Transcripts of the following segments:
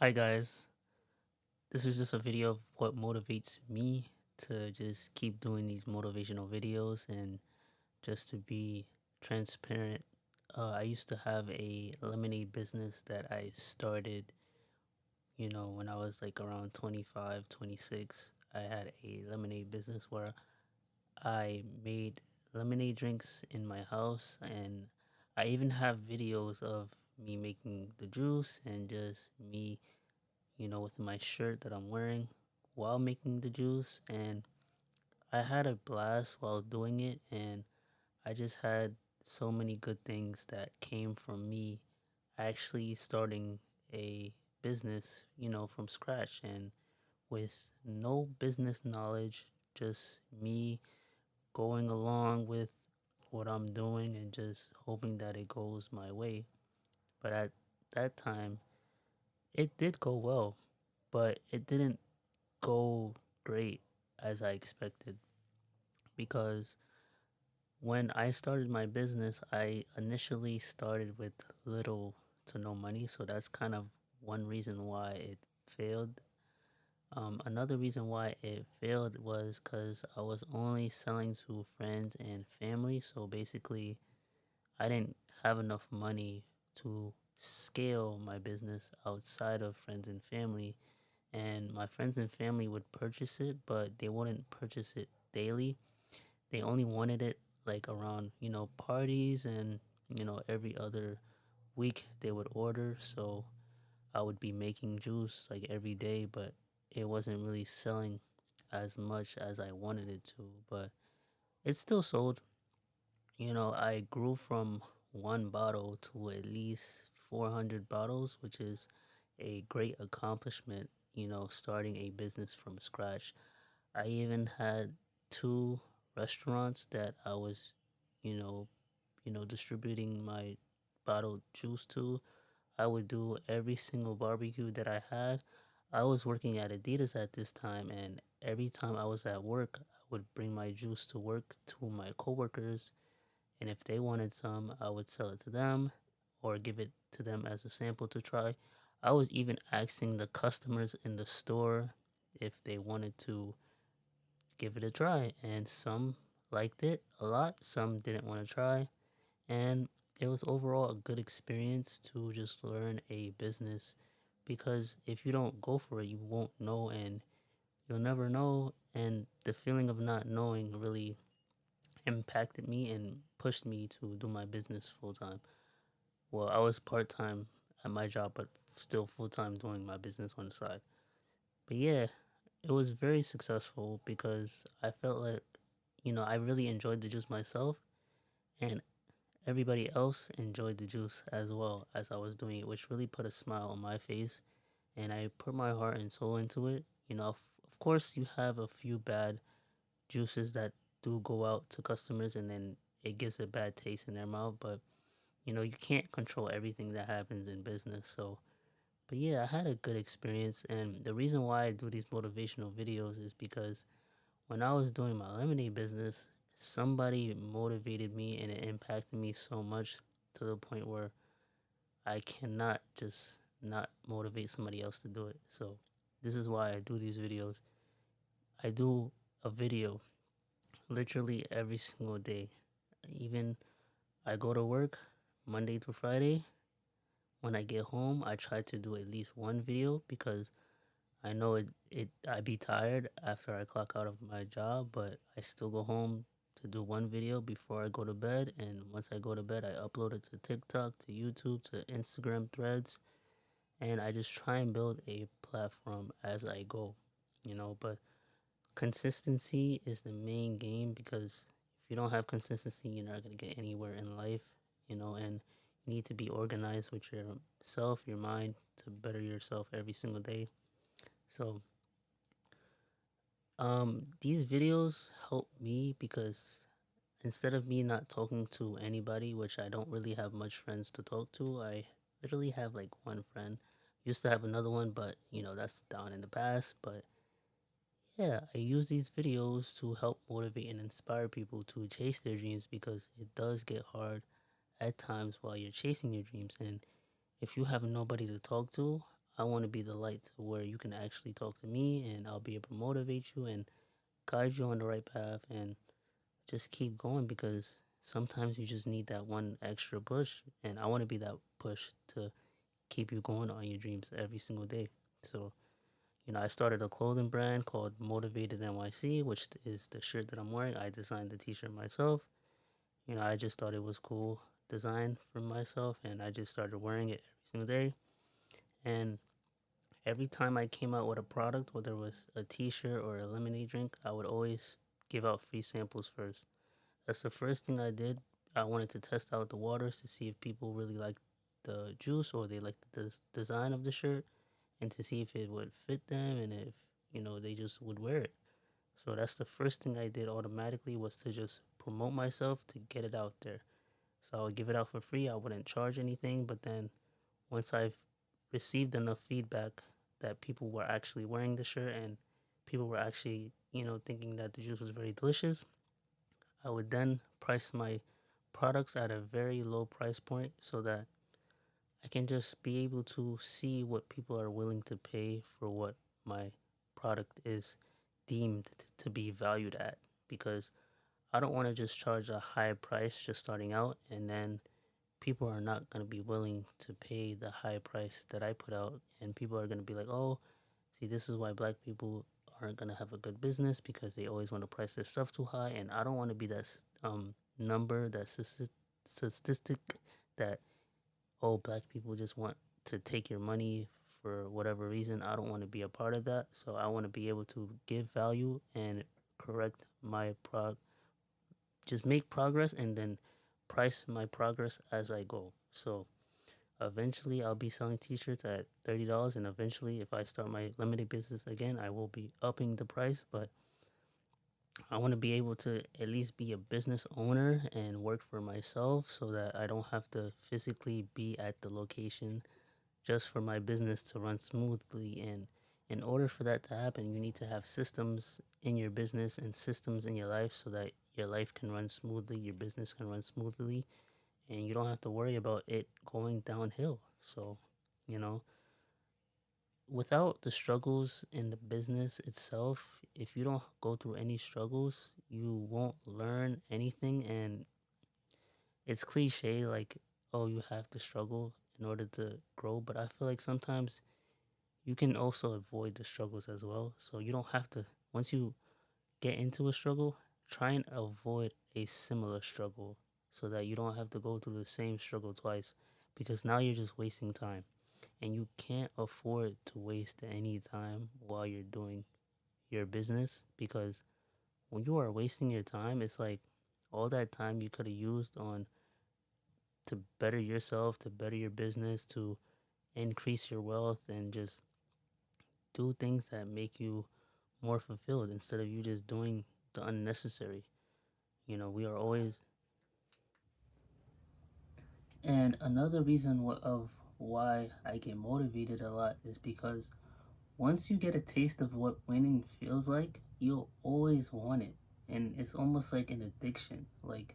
Hi guys, this is just a video of what motivates me to just keep doing these motivational videos and just to be transparent. I used to have a lemonade business that I started, when I was like around 25, 26. I had a lemonade business where I made lemonade drinks in my house, and I even have videos of me making the juice and just me with my shirt that I'm wearing while making the juice. And I had a blast while doing it. And I just had so many good things that came from me actually starting a business, from scratch and with no business knowledge, just me going along with what I'm doing and just hoping that it goes my way. But at that time, it did go well, but it didn't go great as I expected because when I started my business, I initially started with little to no money. So that's kind of one reason why it failed. Another reason why it failed was because I was only selling to friends and family. So basically, I didn't have enough money to scale my business outside of friends and family, and my friends and family would purchase it, but they wouldn't purchase it daily. They only wanted it like around, parties, and, every other week they would order. So I would be making juice like every day, but it wasn't really selling as much as I wanted it to. But it still sold. I grew from one bottle to at least 400 bottles, which is a great accomplishment, starting a business from scratch. I even had two restaurants that I was, you know, distributing my bottled juice to. I would do every single barbecue that I had. I was working at Adidas at this time, and every time I was at work, I would bring my juice to work to my coworkers, and if they wanted some, I would sell it to them or give it to them as a sample to try. I was even asking the customers in the store if they wanted to give it a try, and some liked it a lot, some didn't want to try. And it was overall a good experience to just learn a business, because if you don't go for it, you won't know, and you'll never know. And the feeling of not knowing really impacted me and pushed me to do my business full time. Well, I was part time at my job, but still full time doing my business on the side. But yeah, it was very successful because I felt like, I really enjoyed the juice myself, and everybody else enjoyed the juice as well as I was doing it, which really put a smile on my face. And I put my heart and soul into it. Of course, you have a few bad juices that do go out to customers, and then it gives a bad taste in their mouth. But you can't control everything that happens in business. So, but yeah, I had a good experience. And the reason why I do these motivational videos is because when I was doing my lemonade business, somebody motivated me and it impacted me so much to the point where I cannot just not motivate somebody else to do it. So, this is why I do these videos. I do a video literally every single day. Even I go to work Monday to Friday. When I get home, I try to do at least one video because I know I be tired after I clock out of my job, but I still go home to do one video before I go to bed. And once I go to bed, I upload it to TikTok, to YouTube, to Instagram threads, and I just try and build a platform as I go, but consistency is the main game, because if you don't have consistency, you're not going to get anywhere in life, and you need to be organized with yourself, your mind, to better yourself every single day. So, these videos help me because instead of me not talking to anybody, which I don't really have much friends to talk to, I literally have like one friend. Used to have another one, but that's down in the past. But yeah, I use these videos to help motivate and inspire people to chase their dreams, because it does get hard at times while you're chasing your dreams. And if you have nobody to talk to, I want to be the light to where you can actually talk to me and I'll be able to motivate you and guide you on the right path and just keep going, because sometimes you just need that one extra push, and I want to be that push to keep you going on your dreams every single day. So, I started a clothing brand called Motivated NYC, which is the shirt that I'm wearing. I designed the t-shirt myself. I just thought it was cool design for myself, and I just started wearing it every single day. And every time I came out with a product, whether it was a t-shirt or a lemonade drink, I would always give out free samples first. That's the first thing I did. I wanted to test out the waters to see if people really liked the juice or they liked the design of the shirt, and to see if it would fit them and if, they just would wear it. So that's the first thing I did automatically, was to just promote myself to get it out there. So I would give it out for free. I wouldn't charge anything. But then once I've received enough feedback that people were actually wearing the shirt and people were actually, thinking that the juice was very delicious, I would then price my products at a very low price point so that I can just be able to see what people are willing to pay for what my product is deemed to be valued at. Because I don't want to just charge a high price just starting out, and then people are not going to be willing to pay the high price that I put out, and people are going to be like, oh, see, this is why black people aren't going to have a good business, because they always want to price their stuff too high. And I don't want to be that number, that statistic that, oh, black people just want to take your money for whatever reason. I don't want to be a part of that. So I want to be able to give value and correct my just make progress, and then price my progress as I go. So eventually I'll be selling t-shirts at $30, and eventually if I start my limited business again, I will be upping the price. But I want to be able to at least be a business owner and work for myself, so that I don't have to physically be at the location just for my business to run smoothly. And in order for that to happen, you need to have systems in your business and systems in your life, so that your life can run smoothly, your business can run smoothly, and you don't have to worry about it going downhill. So, you know, without the struggles in the business itself, if you don't go through any struggles, you won't learn anything. And it's cliche, like, oh, you have to struggle in order to grow. But I feel like sometimes you can also avoid the struggles as well. So you don't have to, once you get into a struggle, try and avoid a similar struggle, so that you don't have to go through the same struggle twice, because now you're just wasting time. And you can't afford to waste any time while you're doing your business, because when you are wasting your time, it's like all that time you could have used on to better yourself, to better your business, to increase your wealth, and just do things that make you more fulfilled, instead of you just doing the unnecessary. We are always. And another reason of why I get motivated a lot is because once you get a taste of what winning feels like, you'll always want it. And it's almost like an addiction. Like,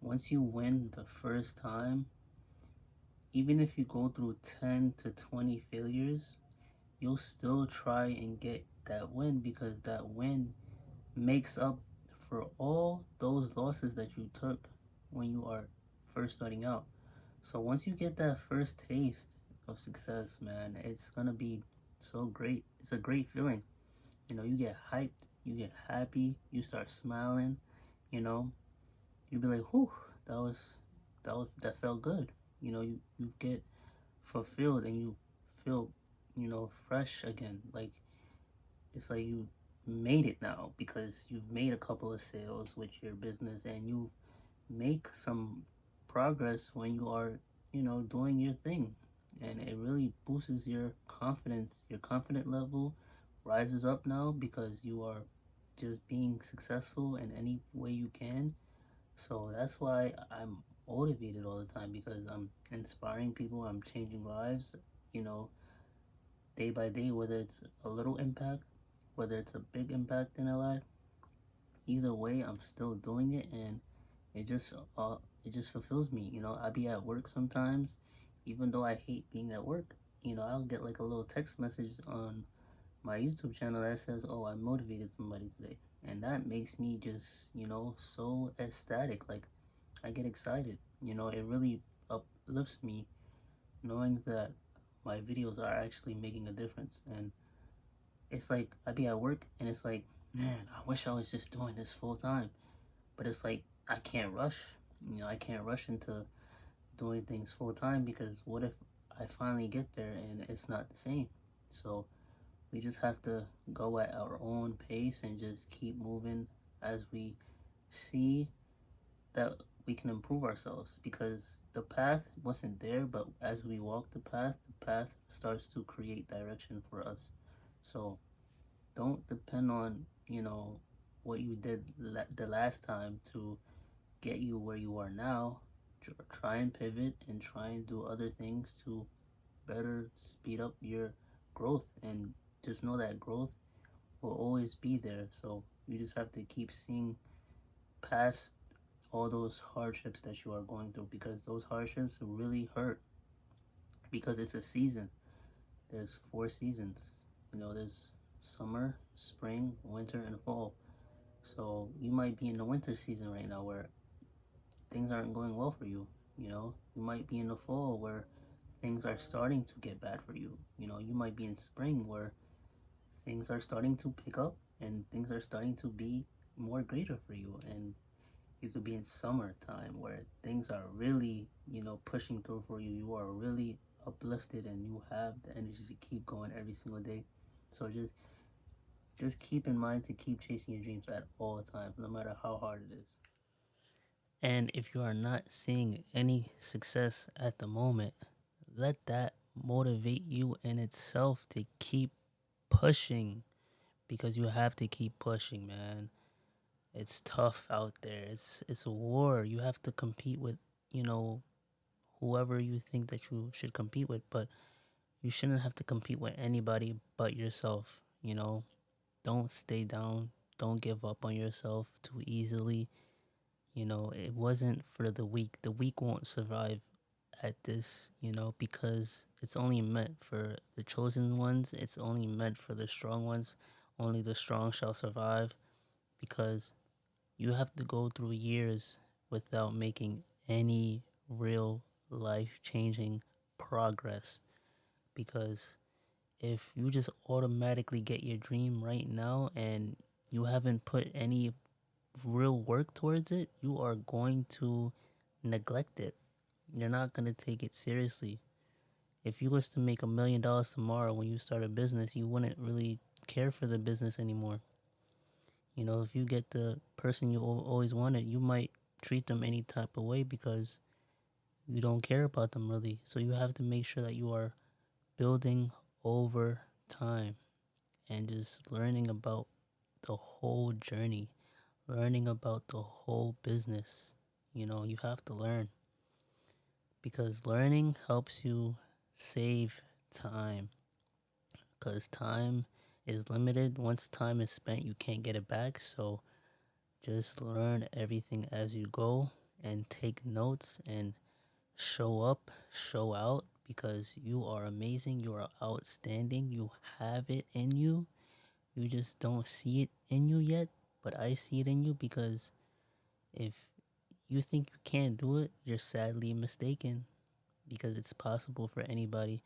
once you win the first time, even if you go through 10 to 20 failures, you'll still try and get that win, because that win makes up for all those losses that you took when you are first starting out. So once you get that first taste of success, man, it's gonna be so great. It's a great feeling. You get hyped, you get happy, you start smiling, you know, you be like, whew, that felt good. You get fulfilled, and you feel, fresh again. Like, it's like you made it now, because you've made a couple of sales with your business, and you make some progress when you are, doing your thing. And it really boosts your confidence. Your confident level rises up now, because you are just being successful in any way you can. So that's why I'm motivated all the time, because I'm inspiring people, I'm changing lives, you know, day by day, whether it's a little impact, whether it's a big impact in their life. Either way, I'm still doing it, and it just it just fulfills me. I be at work sometimes, even though I hate being at work. I'll get like a little text message on my YouTube channel that says, "Oh, I motivated somebody today," and that makes me just, so ecstatic. Like I get excited. It really uplifts me knowing that my videos are actually making a difference. And it's like I be at work and it's like, man, I wish I was just doing this full time. But it's like I can't rush. I can't rush into doing things full time because what if I finally get there and it's not the same? So we just have to go at our own pace and just keep moving as we see that we can improve ourselves, because the path wasn't there, but as we walk the path starts to create direction for us. So don't depend on, what you did the last time to get you where you are now. Try and pivot and try and do other things to better speed up your growth, and just know that growth will always be there. So you just have to keep seeing past all those hardships that you are going through, because those hardships really hurt, because it's a season. There's 4 seasons. There's summer, spring, winter, and fall. So you might be in the winter season right now where things aren't going well for you. You might be in the fall where things are starting to get bad for you. You might be in spring where things are starting to pick up and things are starting to be more greater for you. And you could be in summertime where things are really, pushing through for you. You are really uplifted and you have the energy to keep going every single day. So just keep in mind to keep chasing your dreams at all times, no matter how hard it is. And if you are not seeing any success at the moment, let that motivate you in itself to keep pushing, because you have to keep pushing, man. It's tough out there. It's a war. You have to compete with, you know, whoever you think that you should compete with, but you shouldn't have to compete with anybody but yourself, Don't stay down. Don't give up on yourself too easily. It wasn't for the weak. The weak won't survive at this, because it's only meant for the chosen ones. It's only meant for the strong ones. Only the strong shall survive, because you have to go through years without making any real life changing progress. Because if you just automatically get your dream right now and you haven't put any real work towards it, you are going to neglect it. You're not going to take it seriously. If you was to make $1 million tomorrow when you start a business, you wouldn't really care for the business anymore. If you get the person you always wanted, you might treat them any type of way because you don't care about them really. So you have to make sure that you are building over time and just learning about the whole journey, learning about the whole business. You have to learn, because learning helps you save time, because time is limited. Once time is spent, you can't get it back. So just learn everything as you go and take notes and show up, show out, because you are amazing. You are outstanding. You have it in you. You just don't see it in you yet, but I see it in you, because if you think you can't do it, you're sadly mistaken, because it's possible for anybody.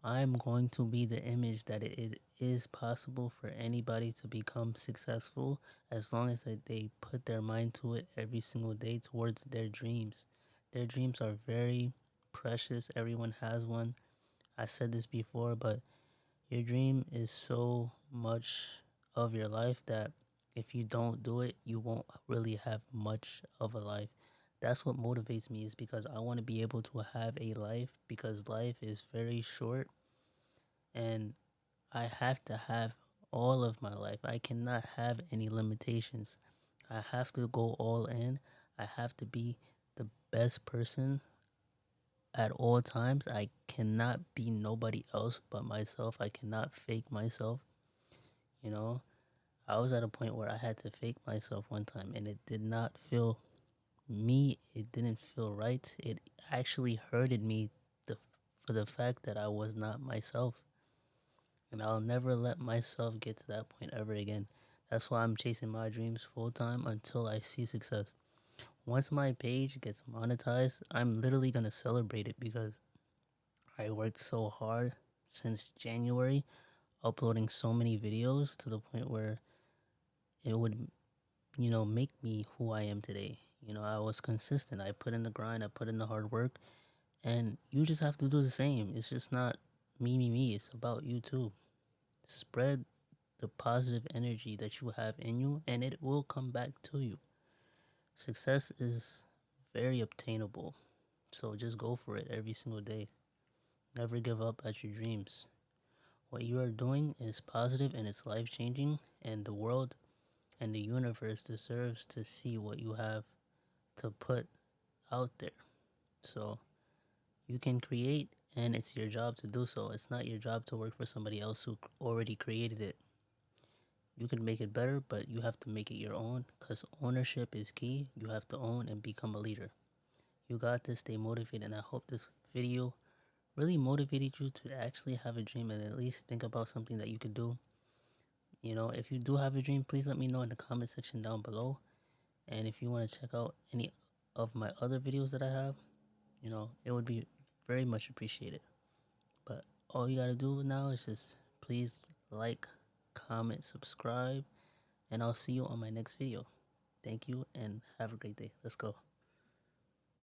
I'm going to be the image that it is possible for anybody to become successful, as long as that they put their mind to it every single day towards their dreams. Their dreams are very precious. Everyone has one. I said this before, but your dream is so much of your life that if you don't do it, you won't really have much of a life. That's what motivates me, is because I want to be able to have a life, because life is very short and I have to have all of my life. I cannot have any limitations. I have to go all in. I have to be the best person at all times. I cannot be nobody else but myself. I cannot fake myself. You know, I was at a point where I had to fake myself one time and it did not feel me. It didn't feel right. It actually hurted me the for the fact that I was not myself. And I'll never let myself get to that point ever again. That's why I'm chasing my dreams full time until I see success. Once my page gets monetized, I'm literally gonna celebrate it because I worked so hard since January, uploading so many videos to the point where it would, make me who I am today. I was consistent. I put in the grind, I put in the hard work, and you just have to do the same. It's just not me, me, me. It's about you too. Spread the positive energy that you have in you, and it will come back to you. Success is very obtainable. So just go for it every single day. Never give up at your dreams. What you are doing is positive and it's life changing, and the world and the universe deserves to see what you have to put out there. So you can create, and it's your job to do so. It's not your job to work for somebody else who already created it. You can make it better, but you have to make it your own because ownership is key. You have to own and become a leader. You got this, stay motivated, and I hope this video really motivated you to actually have a dream and at least think about something that you could do. If you do have a dream, please let me know in the comment section down below. And if you want to check out any of my other videos that I have, it would be very much appreciated. But all you gotta do now is just please like, comment, subscribe, and I'll see you on my next video. Thank you and have a great day. Let's go.